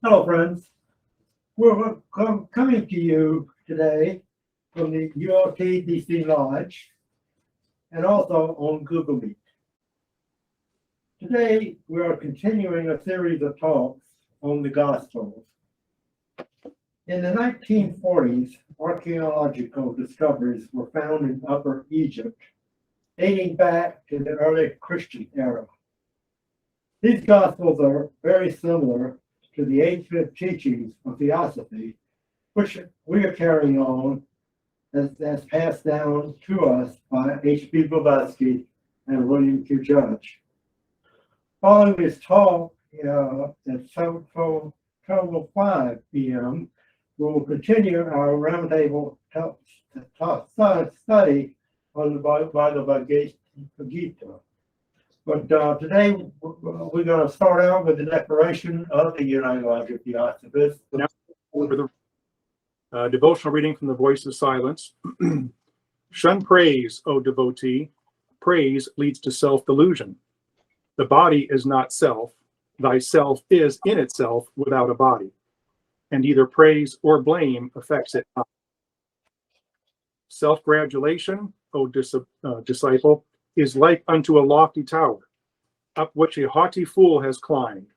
Hello, friends. We're coming to you today from the ULT DC Lodge and also on Google Meet. Today, we are continuing a series of talks on the Gospels. In the 1940s, archaeological discoveries were found in Upper Egypt, dating back to the early Christian era. These Gospels are very similar to the ancient teachings of theosophy, which we are carrying on as passed down to us by H.B. Blavatsky and William Q. Judge. Following this talk at 12:05 p.m., we will continue our roundtable study on the Bhagavad Gita. But today we're going to start out with the declaration of the United Lodge of Theosophists. Now, for the devotional reading from the Voice of Silence. Shun praise, O devotee. Praise leads to self-delusion. The body is not self. Thyself is in itself without a body. And either praise or blame affects it not. Self-gratulation, O disciple, is like unto a lofty tower, up which a haughty fool has climbed.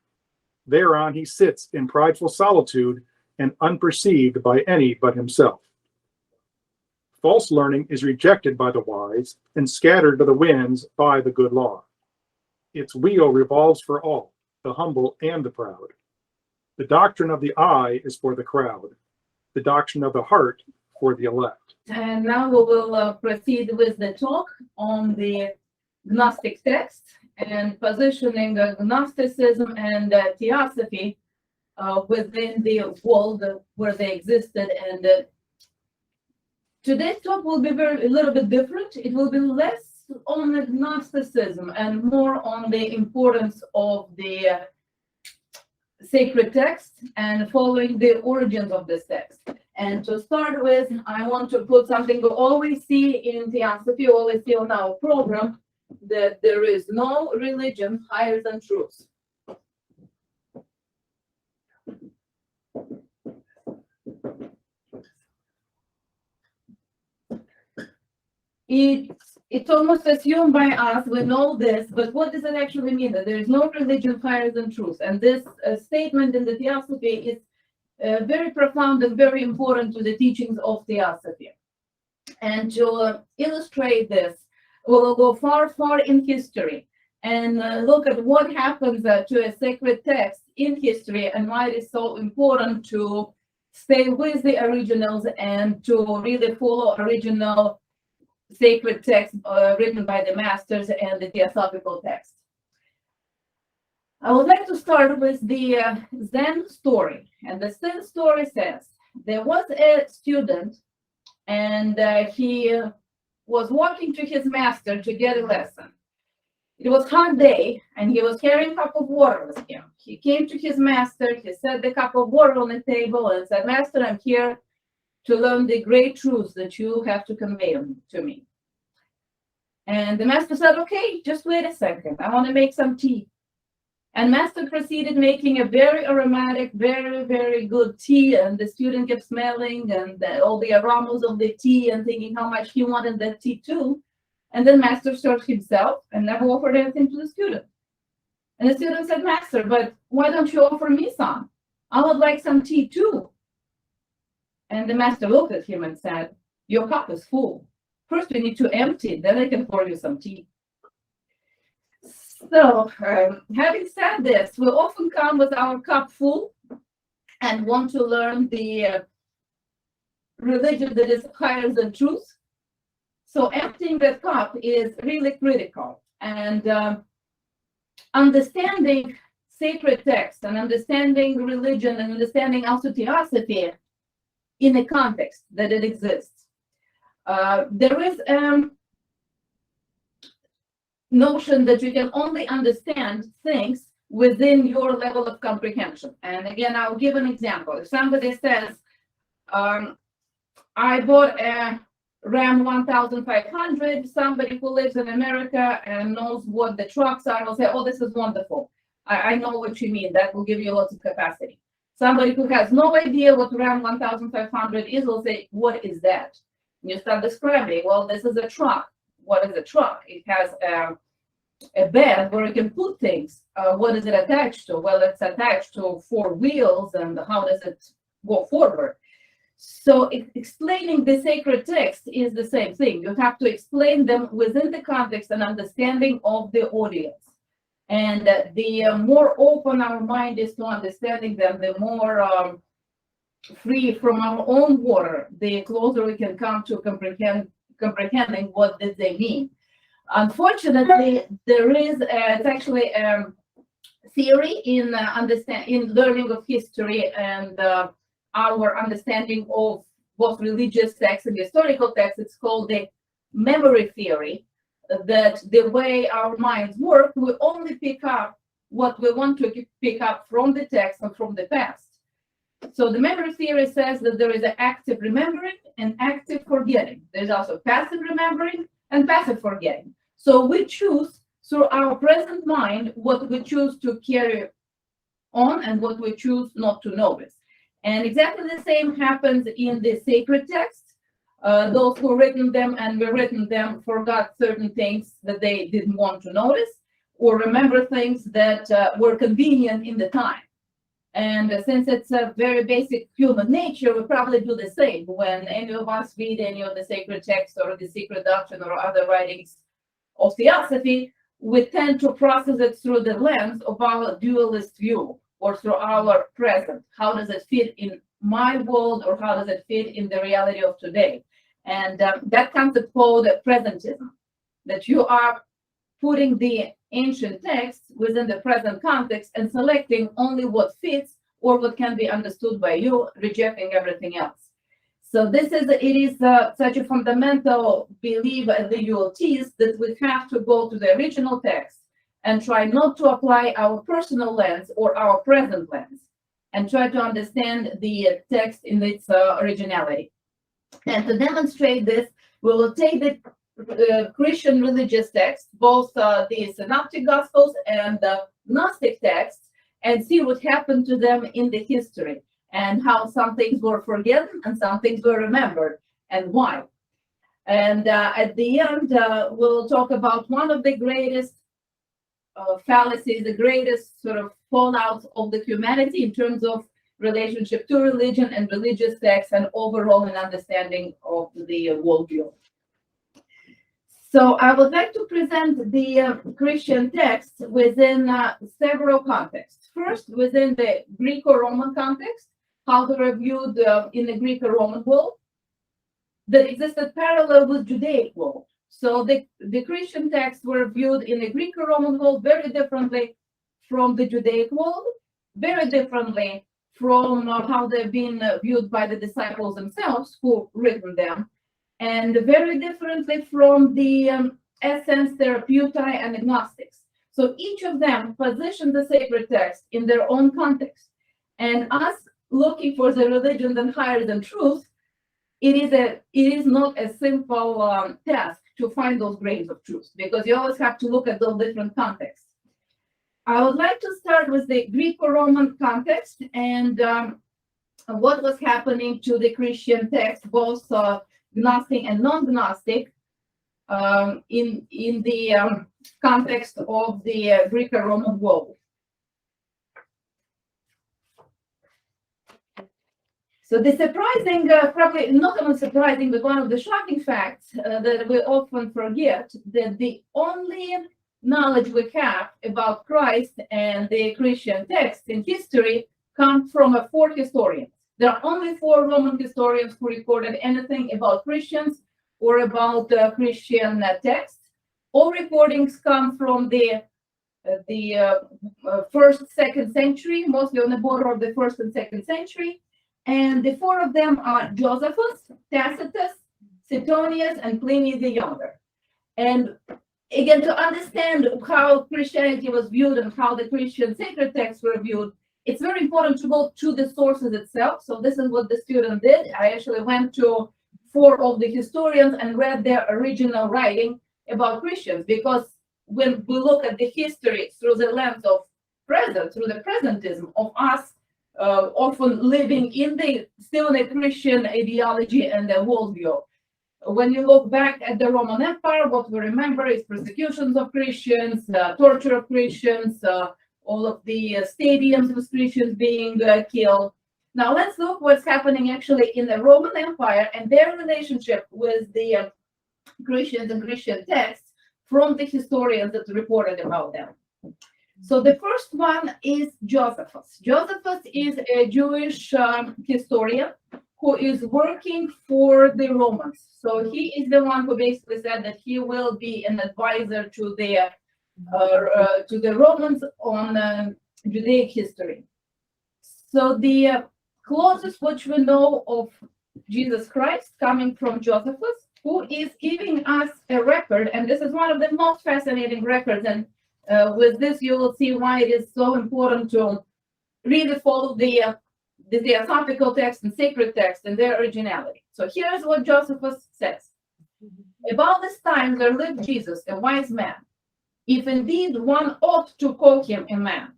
Thereon he sits in prideful solitude and unperceived by any but himself. False learning is rejected by the wise and scattered to the winds by the good law. Its wheel revolves for all, the humble and the proud. The doctrine of the eye is for the crowd, the doctrine of the heart for the elect. And now we will proceed with the talk on the Gnostic text and positioning Gnosticism and Theosophy within the world where they existed. And today's talk will be a little bit different. It will be less on the Gnosticism and more on the importance of the sacred text and following the origins of this text. And to start with, I want to put something we always see in Theosophy, always see on our program, that there is no religion higher than truth. It's almost assumed by us, we know this, but what does it actually mean? That there is no religion higher than truth. And this statement in the Theosophy is very profound and very important to the teachings of Theosophy. And to illustrate this, we'll go far, far in history and look at what happens to a sacred text in history and why it is so important to stay with the originals and to really follow original sacred texts written by the masters and the theosophical text. I would like to start with the Zen story. And the Zen story says, there was a student and he was walking to his master to get a lesson. It was a hot day and he was carrying a cup of water with him. He came to his master, he set the cup of water on the table and said, Master, I'm here to learn the great truths that you have to convey to me. And the master said, okay, just wait a second. I want to make some tea. And master proceeded making a very aromatic, very, very good tea. And the student kept smelling and all the aromas of the tea and thinking how much he wanted that tea too. And then master served himself and never offered anything to the student. And the student said, Master, but why don't you offer me some? I would like some tea too. And the master looked at him and said, your cup is full. First, we need to empty it, then I can pour you some tea. So, having said this, we often come with our cup full and want to learn the religion that is higher than truth. So, emptying that cup is really critical. And understanding sacred text and understanding religion and understanding also theosophy in the context that it exists. There is a notion that you can only understand things within your level of comprehension. And again, I'll give an example. If somebody says, I bought a Ram 1500, somebody who lives in America and knows what the trucks are will say, oh, this is wonderful. I know what you mean. That will give you lots of capacity. Somebody who has no idea what RAM 1500 is will say, what is that? And you start describing, well, this is a truck. What is a truck? It has a bed where you can put things. What is it attached to? Well, it's attached to 4 wheels, and how does it go forward? So explaining the sacred text is the same thing. You have to explain them within the context and understanding of the audience. And the more open our mind is to understanding them, the more free from our own water, the closer we can come to comprehending what did they mean. Unfortunately, there is it's actually a theory in learning of history and our understanding of both religious texts and historical texts. It's called the memory theory, that the way our minds work, we only pick up what we want to pick up from the text and from the past. So the memory theory says that there is an active remembering and active forgetting. There's also passive remembering and passive forgetting. So we choose through our present mind what we choose to carry on and what we choose not to notice. And exactly the same happens in the sacred texts. Those who written them and rewritten them forgot certain things that they didn't want to notice, or remember things that were convenient in the time. And since it's a very basic human nature, we probably do the same when any of us read any of the sacred texts or the secret doctrine or other writings of theosophy. We tend to process it through the lens of our dualist view, or through our present. How does it fit in my world, or how does it fit in the reality of today? And that concept called presentism, that you are putting the ancient texts within the present context and selecting only what fits or what can be understood by you, rejecting everything else. So it is such a fundamental belief at the ULTs that we have to go to the original text and try not to apply our personal lens or our present lens, and try to understand the text in its originality. And to demonstrate this, we will take the Christian religious texts, both the Synoptic Gospels and the Gnostic texts, and see what happened to them in the history, and how some things were forgotten and some things were remembered, and why. And at the end, we'll talk about one of the greatest fallacies, the greatest sort of fallouts of the humanity in terms of relationship to religion and religious texts, and overall an understanding of the worldview. So I would like to present the Christian texts within several contexts. First, within the Greco-Roman context, how they were viewed in the Greco-Roman world that existed parallel with Judaic world. So the Christian texts were viewed in the Greco-Roman world very differently from the Judaic world, very differently from how they've been viewed by the disciples themselves who written them, and very differently from the Essence, Therapeutai, and Agnostics. So each of them positioned the sacred text in their own context. And us looking for the religion that higher than truth, it is not a simple task to find those grains of truth, because you always have to look at those different contexts. I would like to start with the Greco-Roman context and what was happening to the Christian text, both Gnostic and non-Gnostic, in the context of the Greco-Roman world. So the surprising, probably not only surprising, but one of the shocking facts that we often forget, that the only knowledge we have about Christ and the Christian texts in history comes from 4 historians. There are only 4 Roman historians who recorded anything about Christians or about Christian texts. All recordings come from the 1st, 2nd century, mostly on the border of the 1st and 2nd century. And the 4 of them are Josephus, Tacitus, Seutonius, and Pliny the Younger. And again, to understand how Christianity was viewed and how the Christian sacred texts were viewed, it's very important to go to the sources itself. So this is what the student did. I actually went to 4 of the historians and read their original writing about Christians, because when we look at the history through the lens of present, through the presentism of us often living still in a Christian ideology and a worldview. When you look back at the Roman Empire, what we remember is persecutions of Christians, torture of Christians, all of the stadiums with Christians being killed. Now let's look what's happening actually in the Roman Empire and their relationship with the Christians and Christian texts from the historians that reported about them. So the first one is Josephus. Josephus is a Jewish historian who is working for the Romans. So he is the one who basically said that he will be an advisor to the Romans on Judaic history. So the closest which we know of Jesus Christ coming from Josephus, who is giving us a record, and this is one of the most fascinating records, and with this you will see why it is so important to really follow the theosophical text and sacred text and their originality. So here's what Josephus says. About this time there lived Jesus, a wise man, if indeed one ought to call him a man.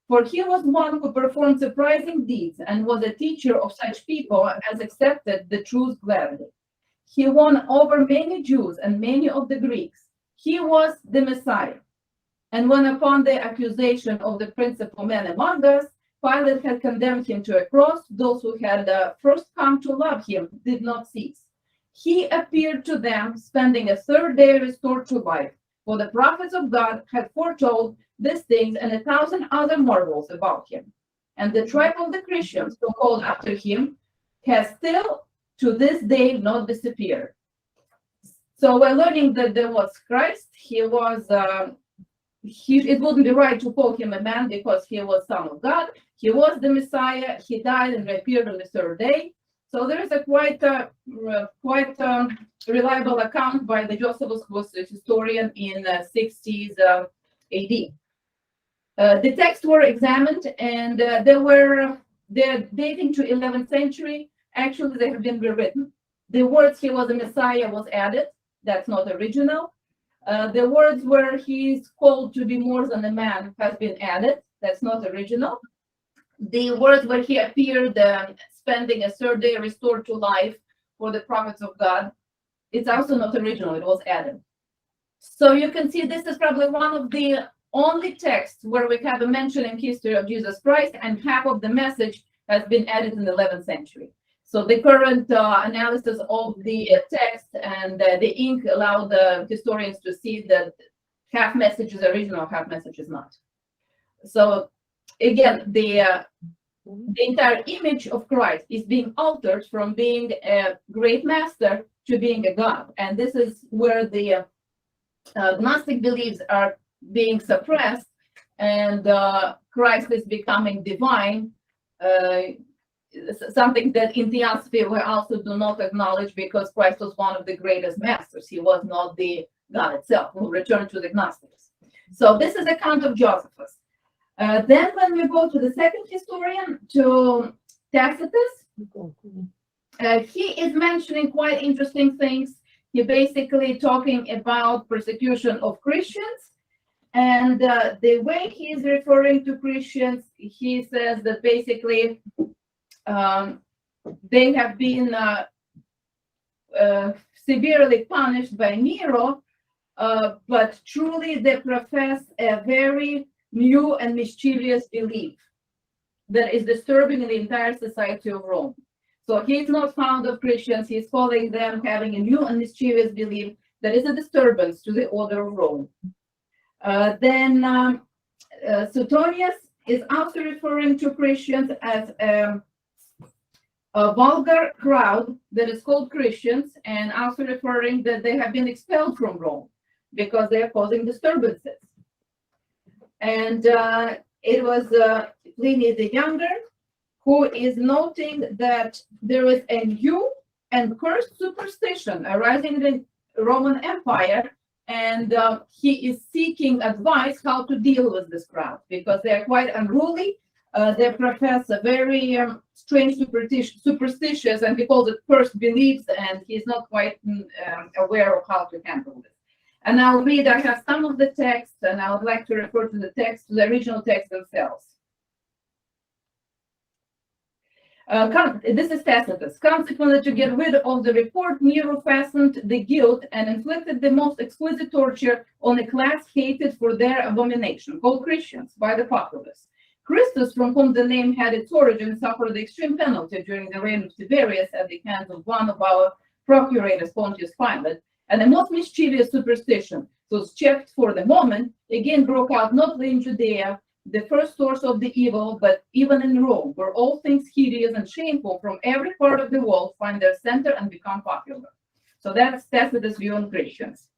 For he was one who performed surprising deeds and was a teacher of such people as accepted the truth gladly. He won over many Jews and many of the Greeks. He was the Messiah. And when upon the accusation of the principal men among us, Pilate had condemned him to a cross, those who had first come to love him did not cease. He appeared to them, spending a third day restored to life. For the prophets of God had foretold these things and 1,000 other marvels about him. And the tribe of the Christians, so called after him, has still to this day not disappeared. So we're learning that there was Christ. He was, it wouldn't be right to call him a man because he was Son of God. He was the Messiah. He died and reappeared on the third day. So there is a quite reliable account by the Josephus, who was a historian in 60s AD. The texts were examined, and they're dating to 11th century. Actually, they have been rewritten. The words "he was a Messiah" was added. That's not original. The words where he's called to be more than a man has been added. That's not original. The words where he appeared, spending a third day restored to life for the prophets of God, it's also not original. It was added. So you can see this is probably one of the only texts where we have a mention in history of Jesus Christ, and half of the message has been added in the 11th century. So the current analysis of the text and the ink allowed the historians to see that half message is original, half message is not. So again, the entire image of Christ is being altered from being a great master to being a God. And this is where the Gnostic beliefs are being suppressed, and Christ is becoming divine, something that in theosophy we also do not acknowledge, because Christ was one of the greatest masters. He was not the God itself. We'll return to the Gnostics. So this is the account of Josephus. Then when we go to the second historian, to Tacitus, he is mentioning quite interesting things. He basically talking about persecution of Christians, and the way he is referring to Christians, he says that basically they have been severely punished by Nero, but truly they profess a very new and mischievous belief that is disturbing in the entire society of Rome. So he's not fond of Christians. He's calling them having a new and mischievous belief that is a disturbance to the order of Rome. Then Seutonius is also referring to Christians as a vulgar crowd that is called Christians, and also referring that they have been expelled from Rome because they are causing disturbances. And it was Pliny the Younger who is noting that there is a new and cursed superstition arising in the Roman Empire, and he is seeking advice how to deal with this crowd because they are quite unruly. They profess a very strange superstitious, and he calls it cursed beliefs, and he's not quite aware of how to handle this. And I'll read, I have some of the text, and I would like to refer to the text, to the original text themselves. This is Tacitus. Consequently, to get rid of the report, Nero fastened the guilt and inflicted the most exquisite torture on a class hated for their abomination, called Christians, by the populace. Christus, from whom the name had its origin, suffered the extreme penalty during the reign of Tiberius at the hands of one of our procurators, Pontius Pilate, and the most mischievous superstition, was checked for the moment, again broke out not only in Judea, the first source of the evil, but even in Rome, where all things hideous and shameful from every part of the world find their center and become popular. So that's Tacitus' view on Christians.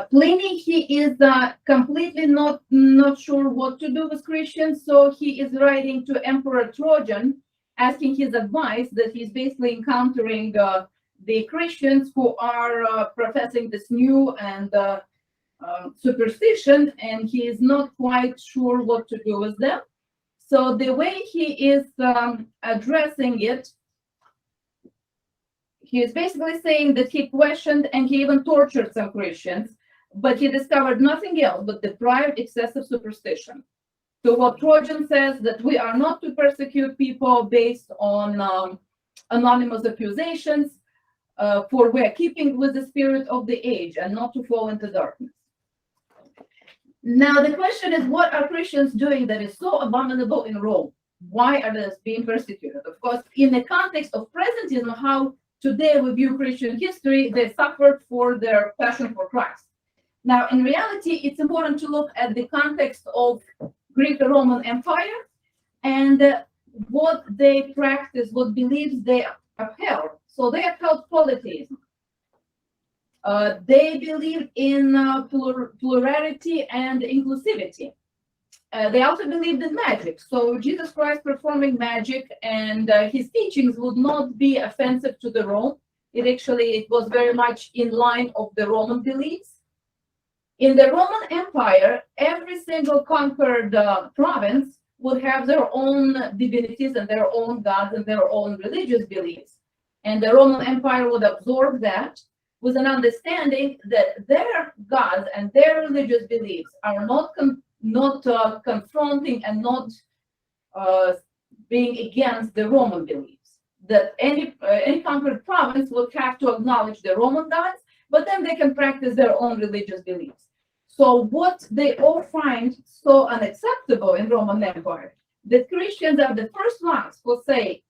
Pliny, he is completely not sure what to do with Christians, so he is writing to Emperor Trajan, asking his advice, that he's basically encountering the Christians who are professing this new and superstition, and he is not quite sure what to do with them. So the way he is addressing it, he is basically saying that he questioned and he even tortured some Christians, but he discovered nothing else but deprived, excessive superstition. So what Trajan says, that we are not to persecute people based on anonymous accusations, for we are keeping with the spirit of the age and not to fall into darkness. Now the question is, what are Christians doing that is so abominable in Rome? Why are they being persecuted? Of course, in the context of presentism, how today we view Christian history, they suffered for their passion for Christ. Now, in reality, it's important to look at the context of Greco-Roman Empire and what they practice, what beliefs they upheld. So they upheld polytheism. They believed in plurality and inclusivity. They also believed in magic. So Jesus Christ performing magic and his teachings would not be offensive to the Rome. It was very much in line of the Roman beliefs. In the Roman Empire, every single conquered province would have their own divinities and their own gods and their own religious beliefs. And the Roman Empire would absorb that with an understanding that their gods and their religious beliefs are not confronting and not being against the Roman beliefs. That any conquered province would have to acknowledge the Roman gods, but then they can practice their own religious beliefs. So what they all find so unacceptable in Roman Empire, that Christians are the first ones who say,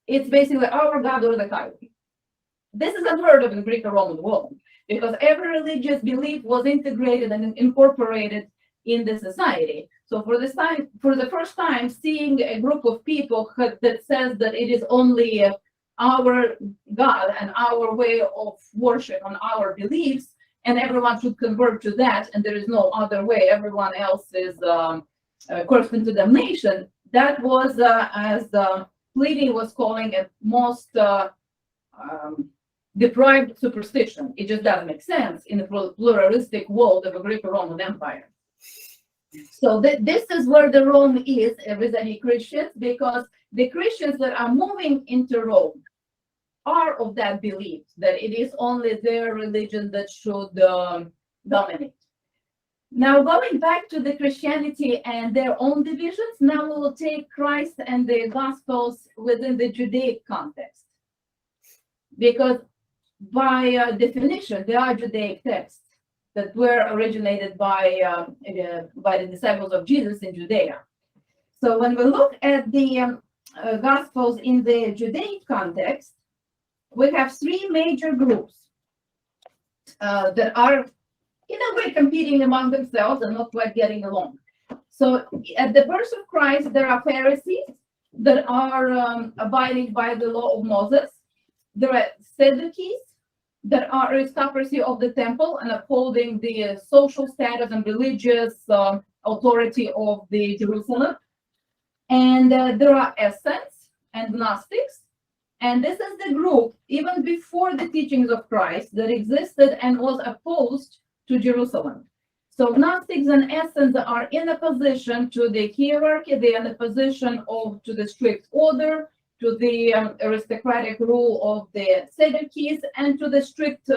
it's basically our God or the highway. This is unheard of in Greco-Roman world, because every religious belief was integrated and incorporated in the society. So for the first time, seeing a group of people that says that it is only our God and our way of worship and our beliefs, and everyone should convert to that, and there is no other way, everyone else is cursed to damnation. That was, as Pliny was calling it, most deprived superstition. It just doesn't make sense in the pluralistic world of a Greco-Roman Empire. So this is where the Rome is vis-a-vis Christians, because the Christians that are moving into Rome are of that belief that it is only their religion that should dominate. Now, going back to the Christianity and their own divisions, now we will take Christ and the Gospels within the Judaic context, because by definition, they are Judaic texts that were originated by the disciples of Jesus in Judea. So when we look at the Gospels in the Judaic context, we have three major groups that are in a way competing among themselves and not quite getting along. So at the birth of Christ, there are Pharisees that are abiding by the law of Moses. There are Sadducees that are aristocracy of the temple and upholding the social status and religious authority of the Jerusalem. And there are Essenes and Gnostics. And this is the group, even before the teachings of Christ, that existed and was opposed to Jerusalem. So Gnostics and Essenes are in opposition to the hierarchy, they are in opposition to the strict order, to the aristocratic rule of the Sadducees, and to the strict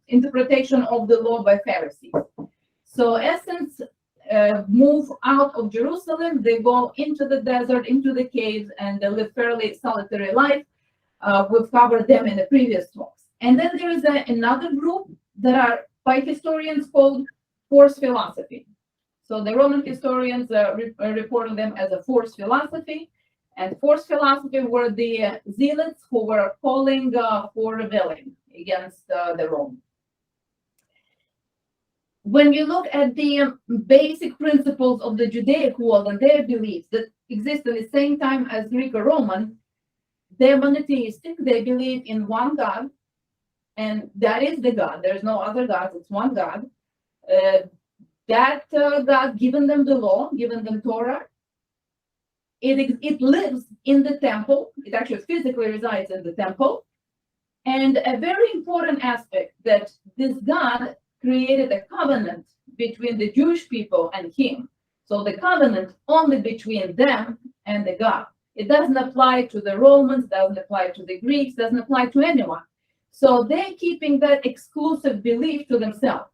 interpretation of the law by Pharisees. So Essenes move out of Jerusalem. They go into the desert, into the caves, and they live fairly solitary life. We've covered them in the previous talks. And then there is another group that are by historians called force philosophy. So the Roman historians reported them as a force philosophy. And force philosophy were the zealots who were calling for rebelling against the Rome. When you look at the basic principles of the Judaic world and their beliefs that exist at the same time as Greco-Roman, they're monotheistic. They believe in one God, and that is the God. There's no other God. It's one God. That God given them the law, given them Torah. It lives in the temple. It actually physically resides in the temple. And a very important aspect that this God created a covenant between the Jewish people and him. So the covenant only between them and the God. It doesn't apply to the Romans, doesn't apply to the Greeks, doesn't apply to anyone. So they're keeping that exclusive belief to themselves.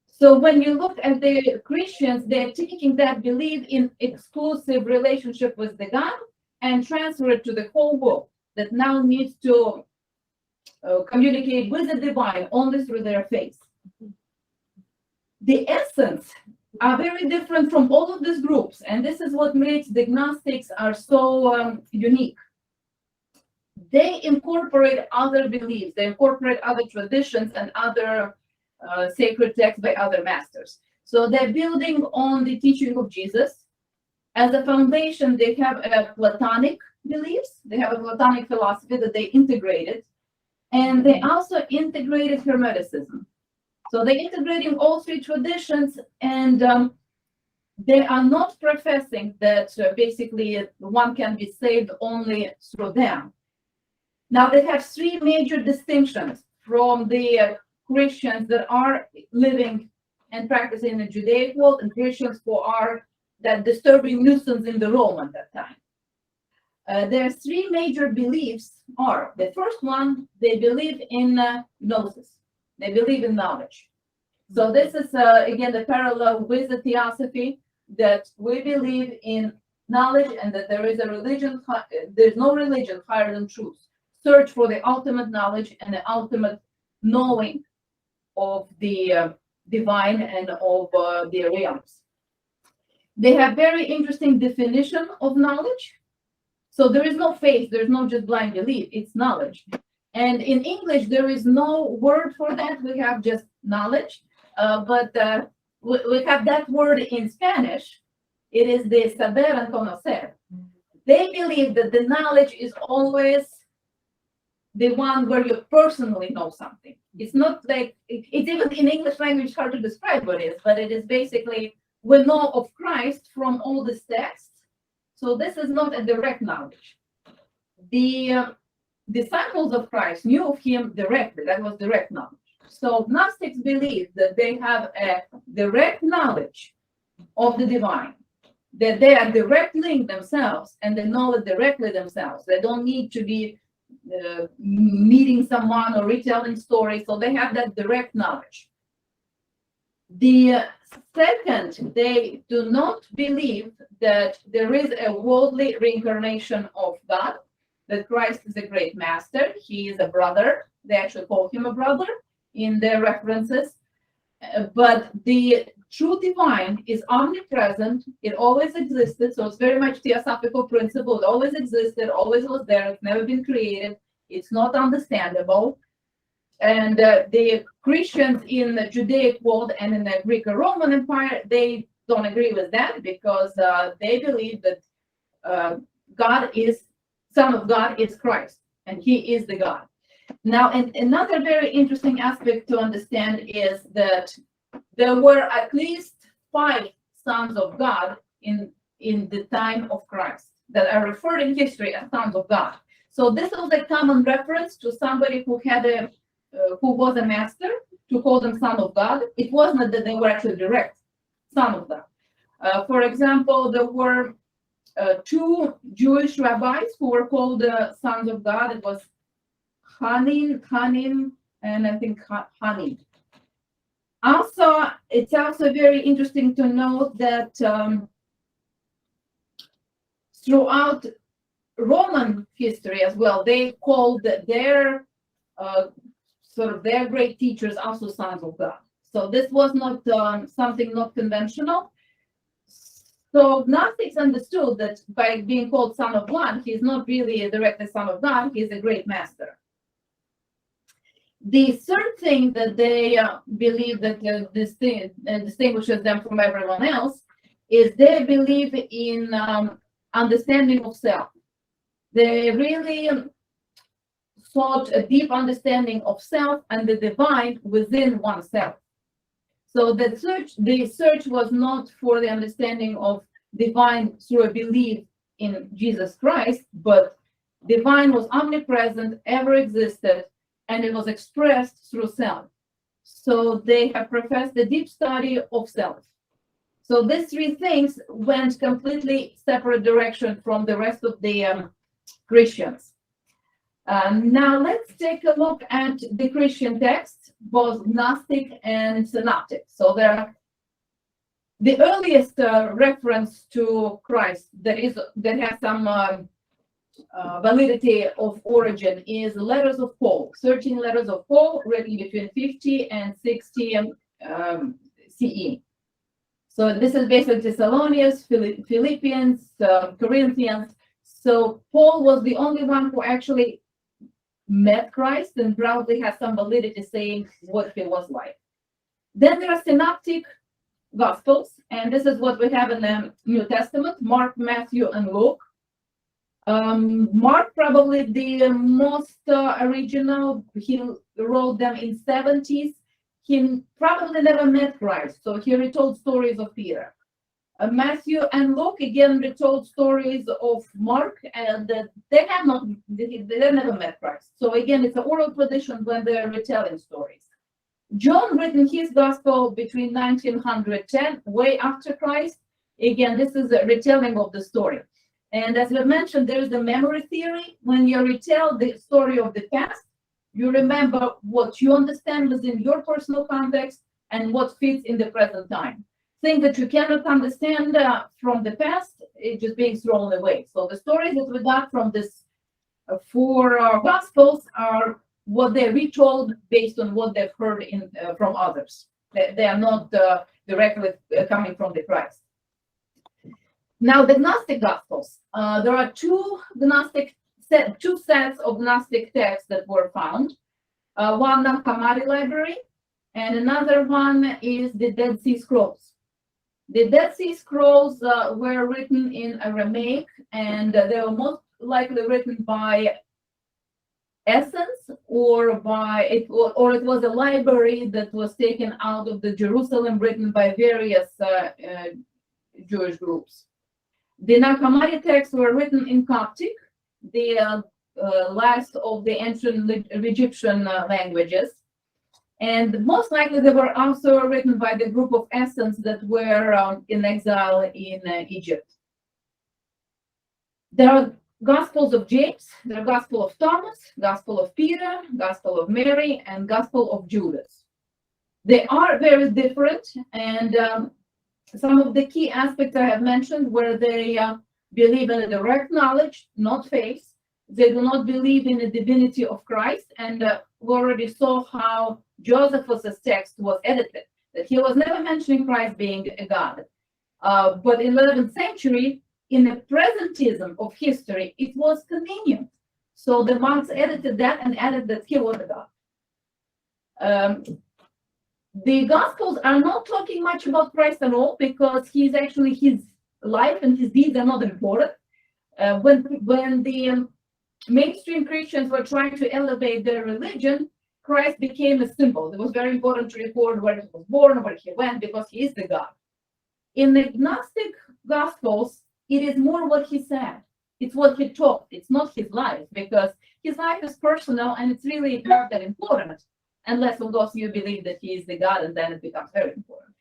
So when you look at the Christians, they're taking that belief in exclusive relationship with the God and transfer it to the whole world that now needs to communicate with the divine only through their faith. The essence are very different from all of these groups, and this is what makes the Gnostics are so unique. They incorporate other beliefs, they incorporate other traditions and other sacred texts by other masters. So they're building on the teaching of Jesus. As a foundation, they have a Platonic beliefs, they have a Platonic philosophy that they integrated, and they also integrated Hermeticism. So they're integrating all three traditions, and they are not professing that basically one can be saved only through them. Now they have three major distinctions from the Christians that are living and practicing in the Judaic world and Christians who are that disturbing nuisance in the Rome at that time. Their three major beliefs are, the first one, they believe in gnosis. They believe in knowledge. So this is, again, the parallel with the theosophy, that we believe in knowledge and that there is a religion, there's no religion higher than truth. Search for the ultimate knowledge and the ultimate knowing of the divine and of the realms. They have very interesting definition of knowledge. So there is no faith, there's no just blind belief, it's knowledge. And in English, there is no word for that. We have just knowledge, but we have that word in Spanish. It is the saber and conocer. They believe that the knowledge is always the one where you personally know something. It's not like, it's even in English language hard to describe what it is, but it is basically, we know of Christ from all these texts. So this is not a direct knowledge. The disciples of Christ knew of him directly. That was direct knowledge. So Gnostics believe that they have a direct knowledge of the divine, that they are direct linked themselves and they know it directly themselves. They don't need to be meeting someone or retelling stories. So they have that direct knowledge. The second, they do not believe that there is a worldly reincarnation of God, that Christ is a great master. He is a brother. They actually call him a brother in their references. But the true divine is omnipresent. It always existed. So it's very much theosophical principle. It always existed, always was there. It's never been created. It's not understandable. And the Christians in the Judaic world and in the Greco-Roman Empire, they don't agree with that because they believe that Son of God is Christ, and he is the God. Now, and another very interesting aspect to understand is that there were at least 5 sons of God in the time of Christ that are referred in history as sons of God. So this was a common reference to somebody who had who was a master, to call them son of God. It wasn't that they were actually direct son of God. For example, there were 2 Jewish rabbis who were called sons of God. It was Hanin, and I think Hanin. Also, it's also very interesting to note that throughout Roman history as well, they called their sort of their great teachers also sons of God. So this was not something not conventional. So Gnostics understood that by being called son of God, he's not really a direct son of God, he's a great master. The third thing that they believe that distinguishes them from everyone else is they believe in understanding of self. They really sought a deep understanding of self and the divine within oneself. So the search was not for the understanding of divine through a belief in Jesus Christ, but divine was omnipresent, ever existed, and it was expressed through self. So they have professed the deep study of self. So these three things went completely separate direction from the rest of the Christians. Now let's take a look at the Christian texts, both Gnostic and Synoptic. So the earliest reference to Christ that has some validity of origin is letters of Paul, 13 letters of Paul written between 50 and 60 CE. So this is basically Thessalonians, Philippians, Corinthians. So Paul was the only one who actually met Christ and probably has some validity saying what he was like. Then there are synoptic gospels, and this is what we have in the New Testament: Mark, Matthew, and Luke. Mark probably the most original. He wrote them in 70s. He probably never met Christ, so he retold stories of Peter. Matthew and Luke again retold stories of Mark, and they never met Christ. So again, it's an oral tradition when they're retelling stories. John written his gospel between 1910, way after Christ. Again, this is a retelling of the story. And as we mentioned, there's the memory theory. When you retell the story of the past, you remember what you understand within your personal context and what fits in the present time. Things that you cannot understand from the past, it's just being thrown away. So the stories that we got from this four gospels are what they retold based on what they've heard from others. They are not directly coming from the Christ. Now the Gnostic Gospels. There are two sets of Gnostic texts that were found. One the Hammadi Library, and another one is the Dead Sea Scrolls. The Dead Sea Scrolls were written in Aramaic, and they were most likely written by Essence, or it was a library that was taken out of the Jerusalem, written by various Jewish groups. The Nag Hammadi texts were written in Coptic, the last of the ancient Egyptian languages. And most likely they were also written by the group of Essens that were in exile in Egypt. There are Gospels of James, the Gospel of Thomas, Gospel of Peter, Gospel of Mary, and Gospel of Judas. They are very different, and some of the key aspects I have mentioned, where they believe in a direct knowledge, not faith. They do not believe in the divinity of Christ, and we already saw how Josephus' text was edited, that he was never mentioning Christ being a god. But in the 11th century, in the presentism of history, it was convenient. So the monks edited that and added that he was a god. The Gospels are not talking much about Christ at all, because his life and his deeds are not important. When the mainstream Christians were trying to elevate their religion, Christ became a symbol. It was very important to record where he was born, where he went, because he is the God. In the Gnostic Gospels, it is more what he said. It's what he taught. It's not his life, because his life is personal and it's really not that important, unless, of course, you believe that he is the God, and then it becomes very important.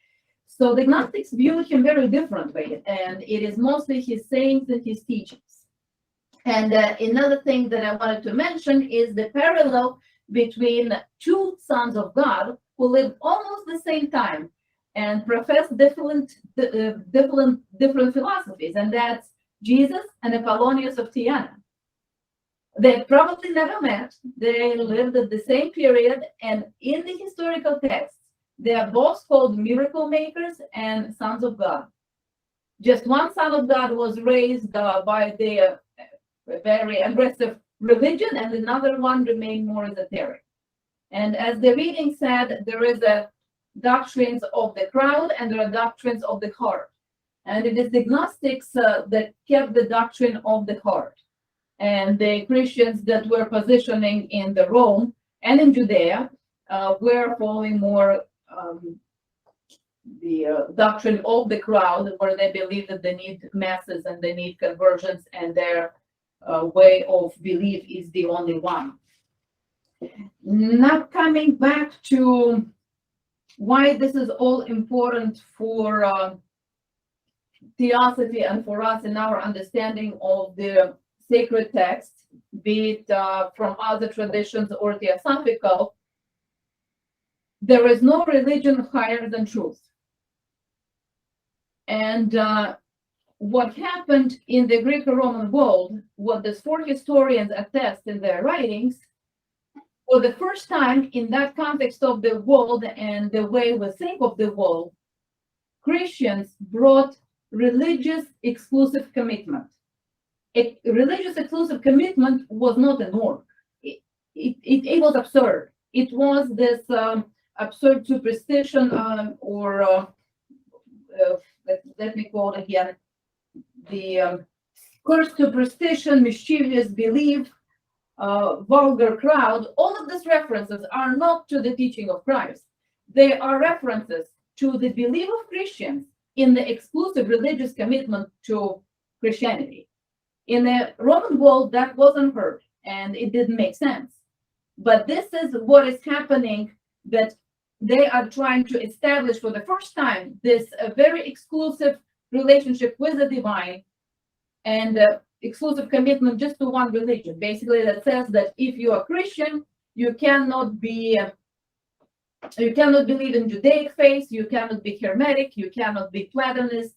So the Gnostics view him very differently, and it is mostly his sayings and his teachings. And another thing that I wanted to mention is the parallel between two sons of God who lived almost the same time and professed different philosophies, and that's Jesus and Apollonius of Tyana. They probably never met. They lived at the same period, and in the historical texts, they are both called miracle makers and sons of God. Just one son of God was raised by the very aggressive religion, and another one remained more esoteric. And as the reading said, there is a doctrines of the crowd and there are doctrines of the heart. And it is the Gnostics that kept the doctrine of the heart. And the Christians that were positioning in the Rome and in Judea were following more the doctrine of the crowd, where they believe that they need masses and they need conversions, and their way of belief is the only one. Now coming back to why this is all important for theosophy and for us in our understanding of the sacred text, be it from other traditions or theosophical. There is no religion higher than truth. And what happened in the Greco-Roman world, what the four historians attest in their writings, for the first time in that context of the world and the way we think of the world, Christians brought religious exclusive commitment. A religious exclusive commitment was not a norm. It was absurd. It was this absurd superstition let me call it again, the cursed superstition, mischievous belief, vulgar crowd. All of these references are not to the teaching of Christ. They are references to the belief of Christians in the exclusive religious commitment to Christianity. In the Roman world, that wasn't heard, and it didn't make sense. But this is what is happening, that they are trying to establish for the first time this very exclusive relationship with the divine and exclusive commitment just to one religion. Basically, that says that if you are Christian, you cannot believe in Judaic faith, you cannot be Hermetic, you cannot be Platonist.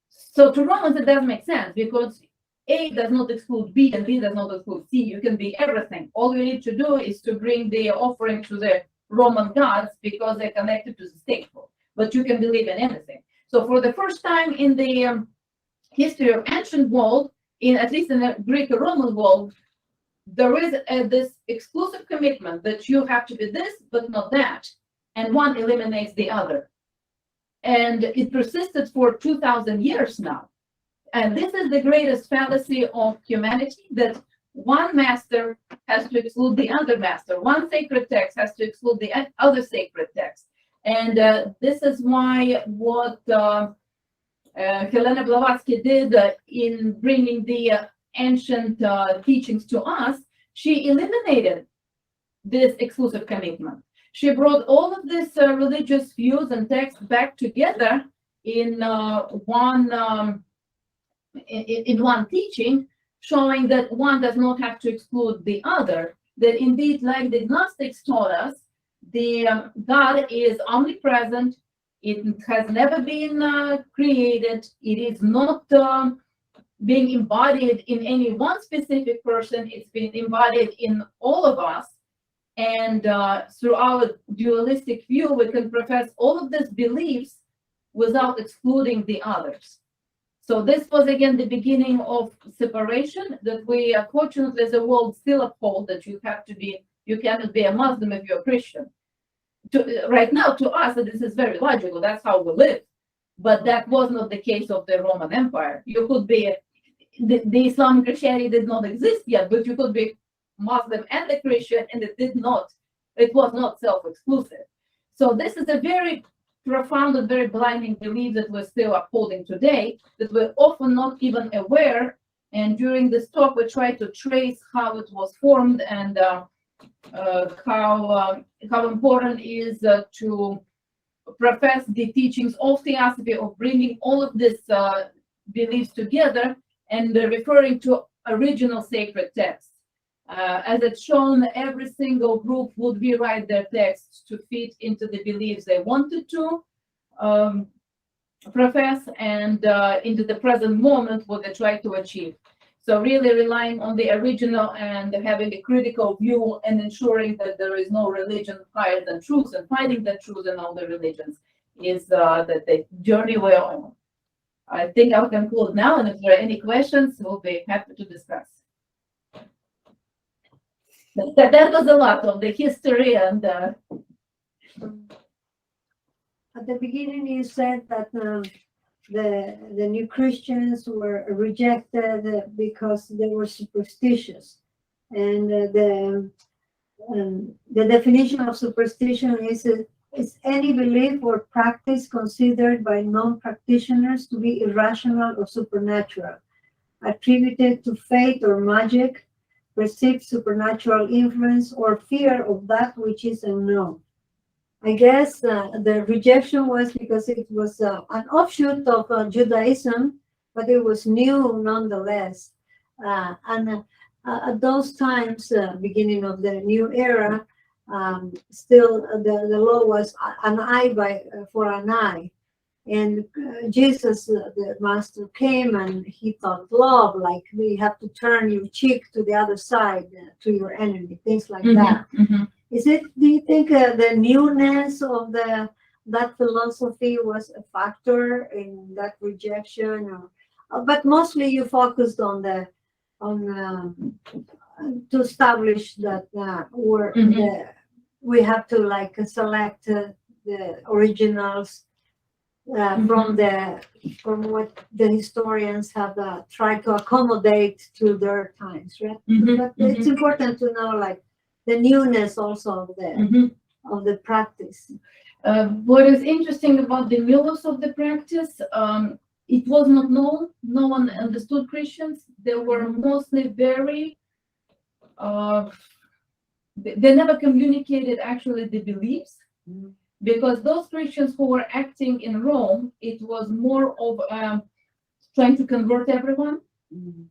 So to Romans, it doesn't make sense, because A does not exclude B and B does not exclude C. You can be everything. All you need to do is to bring the offering to the Roman gods because they're connected to the stateful. But you can believe in anything. So for the first time in the history of ancient world, at least in the Greco-Roman world, there is this exclusive commitment that you have to be this, but not that. And one eliminates the other. And it persisted for 2,000 years now. And this is the greatest fallacy of humanity, that one master has to exclude the other master. One sacred text has to exclude the other sacred text. And this is why what Helena Blavatsky did in bringing the ancient teachings to us, she eliminated this exclusive commitment. She brought all of these religious views and texts back together in one teaching, showing that one does not have to exclude the other, that indeed, like the Gnostics taught us, the God is omnipresent, it has never been created, it is not being embodied in any one specific person, it's been embodied in all of us, and through our dualistic view, we can profess all of these beliefs without excluding the others. So this was again the beginning of separation that we, fortunately, as a world still uphold, that you cannot be a Muslim if you're a Christian. Right now, to us, this is very logical. That's how we live. But that was not the case of the Roman Empire. You could be, the Islamic Christianity did not exist yet, but you could be Muslim and a Christian, and it was not self-exclusive. So this is a very profound and very blinding belief that we're still upholding today, that we're often not even aware. And during this talk, we try to trace how it was formed and how important it is to profess the teachings of theosophy, of bringing all of these beliefs together and referring to original sacred texts. As it's shown, every single group would rewrite their texts to fit into the beliefs they wanted to profess and into the present moment what they try to achieve. So really relying on the original and having a critical view and ensuring that there is no religion higher than truth and finding the truth in all the religions is the journey we're on. I think I'll conclude now, and if there are any questions, we'll be happy to discuss. That was a lot of the history and At the beginning, you said that the new Christians were rejected because they were superstitious, and the definition of superstition is any belief or practice considered by non-practitioners to be irrational or supernatural, attributed to fate or magic, perceived supernatural influence, or fear of that which is unknown. I guess the rejection was because it was an offshoot of Judaism, but it was new nonetheless. And at those times, beginning of the new era, still the law was an eye for an eye. And Jesus, the master, came and he taught love, like we have to turn your cheek to the other side, to your enemy, things like that. Mhm. Do you think the newness of that philosophy was a factor in that rejection? But mostly you focused on to establish that we have to like select the originals from what the historians have tried to accommodate to their times, right? But it's important to know like the newness also of the practice. What is interesting about the newness of the practice, it was not known. No one understood Christians. They were mostly very, they never communicated actually the beliefs. Because those Christians who were acting in Rome, it was more of trying to convert everyone,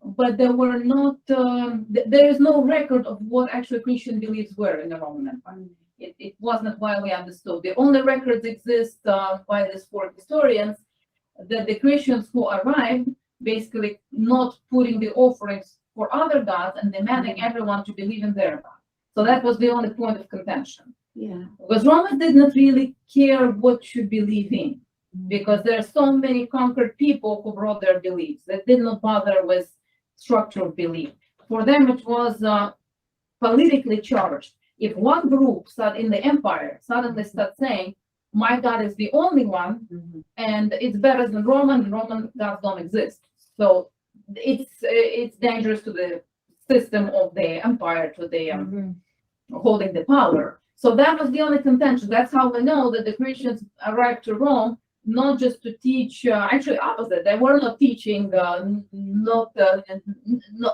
but there were not, there is no record of what actually Christian beliefs were in the Roman Empire. It was not widely understood. The only records exist by these four historians that the Christians who arrived basically not putting the offerings for other gods and demanding everyone to believe in their God. So that was the only point of contention. Yeah. Because Romans did not really care what you believe in, because there are so many conquered people who brought their beliefs that did not bother with structural belief. For them, it was politically charged. If one group in the empire suddenly starts saying, my God is the only one, and it's better than Roman gods don't exist. So it's dangerous to the system of the empire, to the holding the power. So that was the only contention. That's how we know that the Christians arrived to Rome, not just to teach, actually opposite. They were not teaching not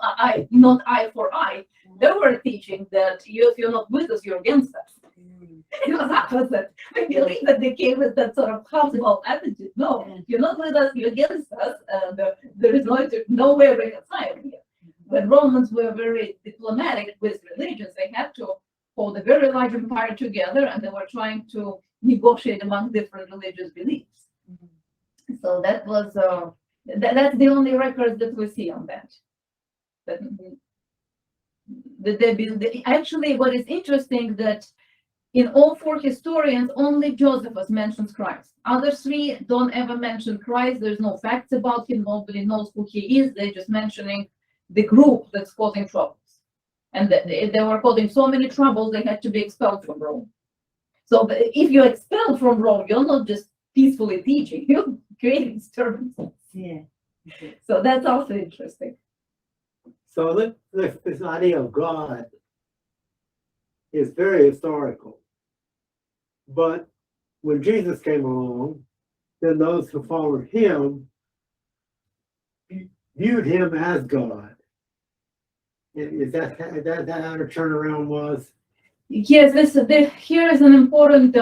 eye for eye. They were teaching that if you're not with us, you're against us. It was opposite. I believe that they came with that sort of household attitude. No, you're not with us, you're against us, and there is no way of reconciling you. But Romans were very diplomatic with religions. They had to hold a very large empire together, and they were trying to negotiate among different religious beliefs. So that was that's the only record that we see on that. Actually, what is interesting that in all four historians, only Josephus mentions Christ. Other three don't ever mention Christ. There's no facts about him. Nobody knows who he is. They're just mentioning the group that's causing troubles. And they were causing so many troubles, they had to be expelled from Rome. So if you're expelled from Rome, you're not just peacefully teaching, you're creating disturbances. Yeah. So that's also interesting. So this idea of God is very historical. But when Jesus came along, then those who followed him viewed him as God. Is that how the turnaround was? Yes, here is an important,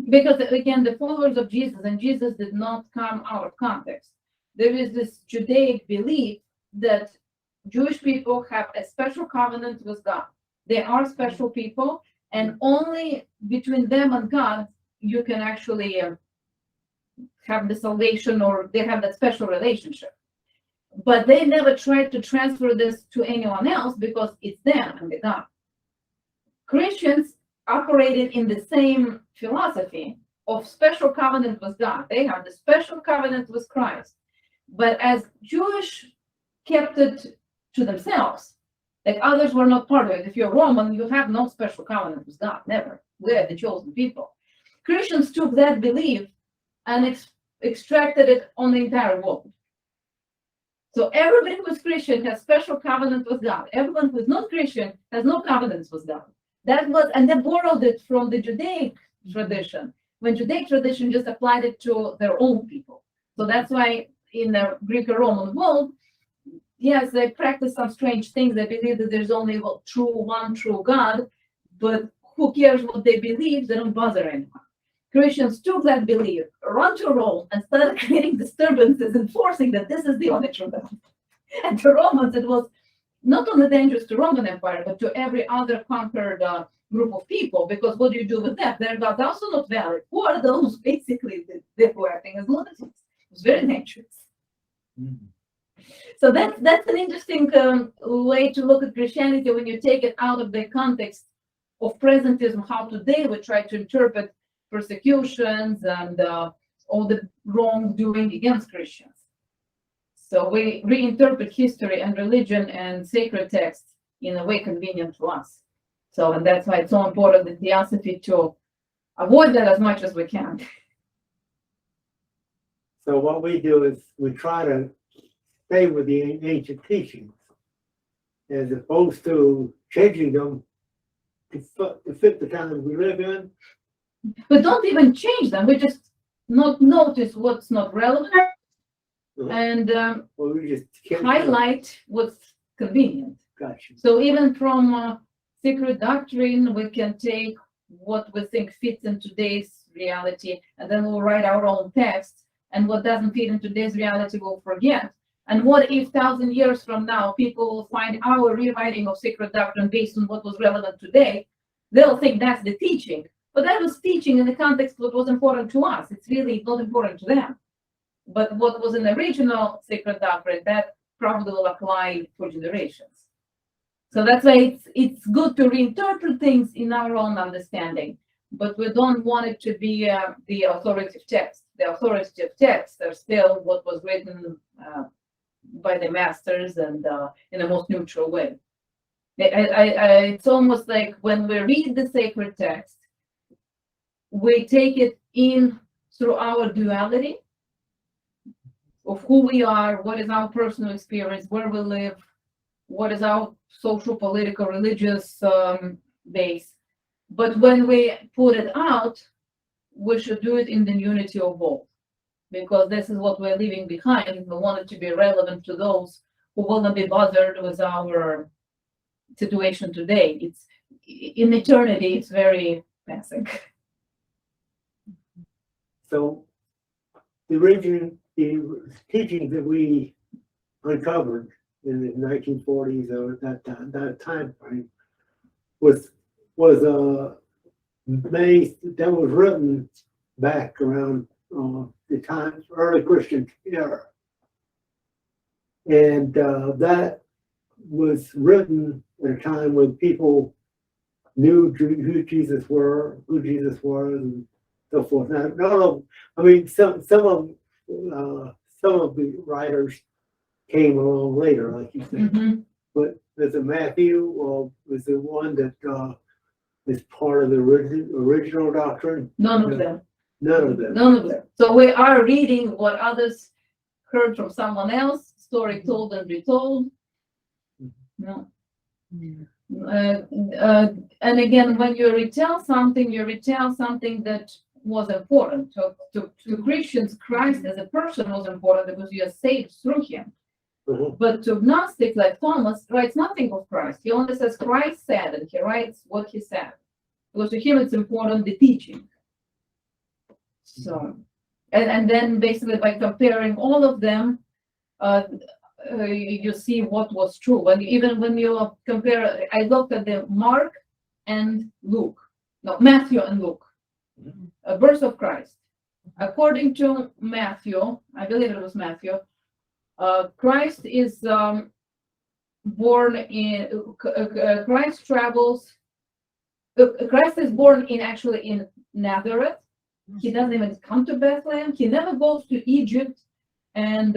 because again, the followers of Jesus, and Jesus did not come out of context. There is this Judaic belief that Jewish people have a special covenant with God. They are special people, and only between them and God you can actually have the salvation, or they have that special relationship. But they never tried to transfer this to anyone else because it's them and the God. Christians operated in the same philosophy of special covenant with God. They have the special covenant with Christ. But as Jewish kept it to themselves, like others were not part of it. If you're Roman, you have no special covenant with God, never. We're the chosen people. Christians took that belief and extracted it on the entire world. So everybody who's Christian has special covenant with God. Everyone who's not Christian has no covenants with God. That was, and they borrowed it from the Judaic tradition, when Judaic tradition just applied it to their own people. So that's why in the Greek or Roman world, yes, they practice some strange things. They believe that there's only one true God, but who cares what they believe? They don't bother anyone. Christians took that belief, run to Rome, and started creating disturbances, enforcing that this is the only true God. And to Romans, it was not only dangerous to Roman Empire, but to every other conquered group of people, because what do you do with that? Their God's also not valid. Who are those, basically, that were acting as lunatics? It was very dangerous. So that's an interesting way to look at Christianity when you take it out of the context of presentism, how today we try to interpret persecutions and all the wrongdoing against Christians. So we reinterpret history and religion and sacred texts in a way convenient to us. So, and that's why it's so important in theosophy to avoid that as much as we can. So what we do is we try to stay with the ancient teachings as opposed to changing them to fit the times we live in. But don't even change them. We just not notice what's not relevant and Well, we just highlight what's convenient. Gotcha. So even from secret doctrine, we can take what we think fits in today's reality, and then we'll write our own text. And what doesn't fit in today's reality, we'll forget. And what if 1,000 years from now, people will find our rewriting of secret doctrine based on what was relevant today? They'll think that's the teaching. But that was teaching in the context of what was important to us. It's really not important to them. But what was in the original secret doctrine, that probably will apply for generations. So that's why it's good to reinterpret things in our own understanding. But we don't want it to be the authoritative text. The authoritative texts are still what was written by the masters and in a most neutral way. It's almost like when we read the sacred text, we take it in through our duality of who we are, what is our personal experience, where we live, what is our social, political, religious base. But when we put it out, we should do it in the unity of both, because this is what we're leaving behind. We want it to be relevant to those who will not be bothered with our situation today. It's in eternity, it's very passing. So the teachings that we uncovered in the 1940s or that time frame was written back around the time early Christian era, and that was written at a time when people knew who Jesus was, and so forth. Now, no, I mean some of the writers came along later, like you said. Mm-hmm. But there's a Matthew, was the one that is part of the original doctrine. None of them. None of them. None of them. So we are reading what others heard from someone else, story told and retold. No. And again, when you retell something that was important. To Christians, Christ as a person was important because you are saved through him. Mhm. But to agnostics like Thomas writes nothing of Christ. He only says Christ said, and he writes what he said. Because to him it's important the teaching. So, and then basically by comparing all of them, you see what was true. Even when you compare, I looked at the Mark and Luke, no, Matthew and Luke, birth of Christ. According to Matthew, I believe it was Matthew, Christ is born in, Christ travels, Christ is born actually in Nazareth. He doesn't even come to Bethlehem. He never goes to Egypt. And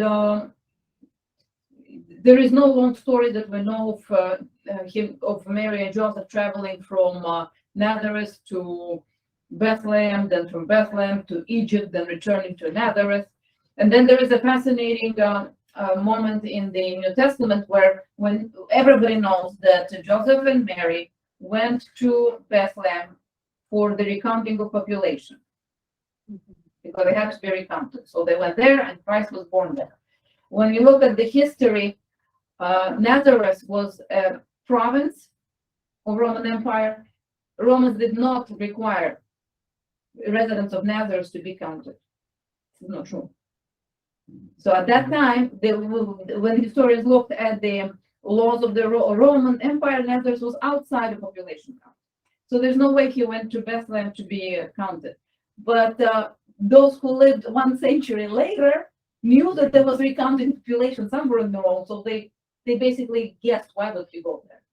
there is no long story that we know of Mary and Joseph traveling from Nazareth to Bethlehem, then from Bethlehem to Egypt, then returning to Nazareth. And then there is a fascinating moment in the New Testament where when everybody knows that Joseph and Mary went to Bethlehem for the recounting of population, because they had to be recounted. So they went there and Christ was born there. When you look at the history, Nazareth was a province of Roman Empire. Romans did not require residents of Nazareth to be counted. It's not true. So at that time, when historians looked at the laws of the Roman Empire, Nazareth was outside the population count. So there's no way he went to Bethlehem to be counted. But those who lived 1 century later knew that there was recounting population somewhere in the world, so they basically guessed why would he go there.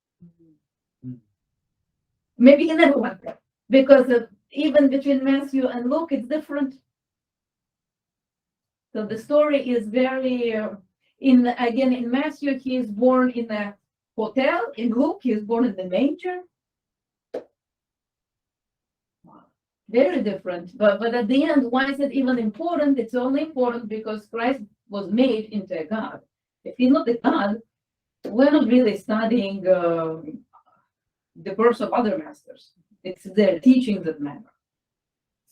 Maybe he never went there, because even between Matthew and Luke, it's different. So the story is very, in Matthew, he is born in a hotel. In Luke, he is born in the manger. Very different. But at the end, why is it even important? It's only important because Christ was made into a God. If he's not a God, we're not really studying the birth of other masters. It's their teachings that matter.